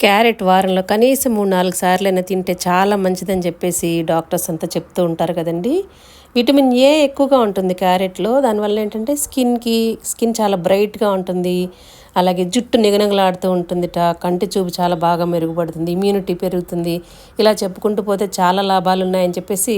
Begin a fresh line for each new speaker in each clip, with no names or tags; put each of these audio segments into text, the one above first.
Carrot వారంలో కనీసం 3-4 సార్లైనా తింటే చాలా మంచిదని చెప్పేసి డాక్టర్స్ అంతా చెప్తూ ఉంటారు కదండి. విటమిన్ ఏ ఎక్కువగా ఉంటుంది క్యారెట్లో. దానివల్ల ఏంటంటే స్కిన్ చాలా బ్రైట్గా ఉంటుంది. అలాగే జుట్టు నిగనిగలాడుతూ ఉంటుందిట. కంటి చూపు చాలా బాగా మెరుగుపడుతుంది. ఇమ్యూనిటీ పెరుగుతుంది. ఇలా చెప్పుకుంటూ పోతే చాలా లాభాలు ఉన్నాయని చెప్పేసి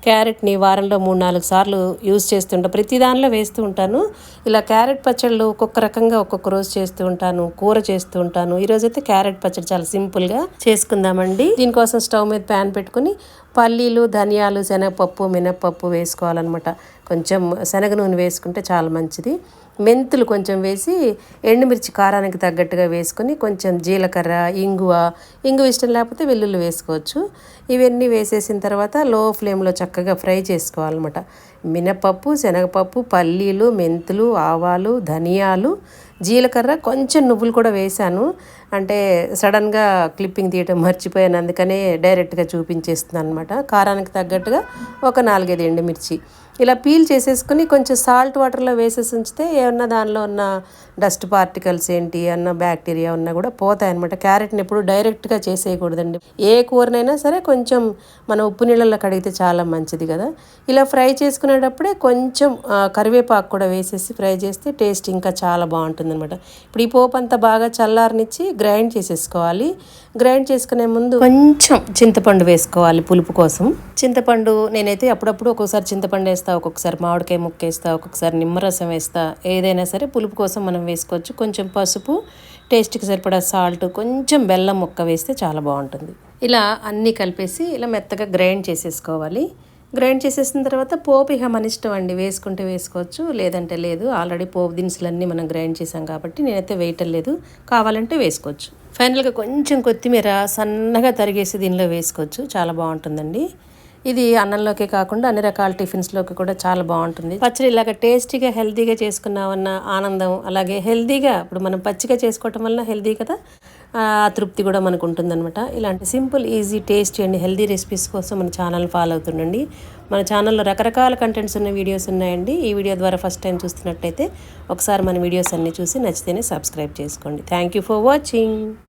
క్యారెట్ని వారంలో 3-4 సార్లు యూజ్ చేస్తుంటా. ప్రతి దానిలో వేస్తూ ఉంటాను. ఇలా క్యారెట్ పచ్చళ్ళు ఒక్కొక్క రకంగా ఒక్కొక్క రోజు చేస్తూ ఉంటాను. కూర చేస్తూ ఉంటాను. ఈరోజైతే క్యారెట్ పచ్చడి చాలా సింపుల్గా చేసుకుందామండి. దీనికోసం స్టవ్ మీద ప్యాన్ పెట్టుకుని పల్లీలు, ధనియాలు, శనగపప్పు, మినప్పప్పు వేసుకోవాలన్నమాట. కొంచెం శనగ నూనె వేసుకుంటే చాలా మంచిది. మెంతులు కొంచెం వేసి ఎండుమిర్చి కారానికి తగ్గట్టుగా వేసుకొని కొంచెం జీలకర్ర, ఇంగువ ఇష్టం లేకపోతే వెల్లుల్లి వేసుకోవచ్చు. ఇవన్నీ వేసేసిన తర్వాత లో ఫ్లేమ్లో చక్కగా ఫ్రై చేసుకోవాలన్నమాట. మినపప్పు, శనగపప్పు, పల్లీలు, మెంతులు, ఆవాలు, ధనియాలు, జీలకర్ర, కొంచెం నువ్వులు కూడా వేశాను. అంటే సడన్గా క్లిప్పింగ్ తీయటం మర్చిపోయాను, అందుకనే డైరెక్ట్గా చూపించేస్తున్నాను అనమాట. కారానికి తగ్గట్టుగా ఒక 4-5 ఎండుమిర్చి ఇలా పీల్ చేసేసుకుని కొంచెం సాల్ట్ వాటర్లో వేసేసి ఉంచితే ఏమన్నా దానిలో ఉన్న డస్ట్ పార్టికల్స్ అన్న బ్యాక్టీరియా ఉన్నా కూడా పోతాయి అనమాట. క్యారెట్ని ఎప్పుడు డైరెక్ట్గా చేసేయకూడదండి. ఏ కూరనైనా సరే కొంచెం మనం ఉప్పు నీళ్ళల్లో కడిగితే చాలా మంచిది కదా. ఇలా ఫ్రై చేసుకునేటప్పుడే కొంచెం కరివేపాకు కూడా వేసేసి ఫ్రై చేస్తే టేస్ట్ ఇంకా చాలా బాగుంటుంది అనమాట. ఇప్పుడు ఈ పోపు అంతా బాగా చల్లారనిచ్చి గ్రైండ్ చేసేసుకోవాలి. గ్రైండ్ చేసుకునే ముందు కొంచెం చింతపండు వేసుకోవాలి పులుపు కోసం. చింతపండు నేనైతే అప్పుడప్పుడు ఒక్కొక్కసారి చింతపండు వేస్తా, ఒక్కొక్కసారి మామిడికాయ ముక్క వేస్తా, ఒక్కొక్కసారి నిమ్మరసం వేస్తా. ఏదైనా సరే పులుపు కోసం మనం వేసుకోవచ్చు. కొంచెం పసుపు, టేస్ట్కి సరిపడా సాల్ట్, కొంచెం బెల్లం ముక్క వేస్తే చాలా బాగుంటుంది. ఇలా అన్నీ కలిపేసి ఇలా మెత్తగా గ్రైండ్ చేసేసుకోవాలి. గ్రైండ్ చేసేసిన తర్వాత పోపు ఇక మన ఇష్టం అండి. వేసుకుంటే వేసుకోవచ్చు, లేదంటే లేదు. ఆల్రెడీ పోపు దినుసులన్నీ మనం గ్రైండ్ చేసాం కాబట్టి నేనైతే వేయటం లేదు. కావాలంటే వేసుకోవచ్చు. ఫైనల్గా కొంచెం కొత్తిమీర సన్నగా తరిగేసి దీనిలో వేసుకోవచ్చు. చాలా బాగుంటుందండి. ఇది అన్నంలోకే కాకుండా అన్ని రకాల టిఫిన్స్లోకి కూడా చాలా బాగుంటుంది. పచ్చడి ఇలాగ టేస్టీగా హెల్తీగా చేసుకున్నామన్న ఆనందం, అలాగే హెల్తీగా ఇప్పుడు మనం పచ్చిగా చేసుకోవటం వల్ల హెల్తీ కదా, ఆ తృప్తి కూడా మనకు ఉంటుందన్నమాట. ఇలాంటి simple, easy, tasty and healthy recipes కోసం మన ఛానల్ ఫాలో అవుతుండండి. మన ఛానల్లో రకరకాల కంటెంట్స్ ఉన్న వీడియోస్ ఉన్నాయండి. ఈ వీడియో ద్వారా ఫస్ట్ టైం చూస్తున్నట్టయితే ఒకసారి మన వీడియోస్ అన్నీ చూసి నచ్చితేనే సబ్స్క్రైబ్ చేసుకోండి. Thank you for watching.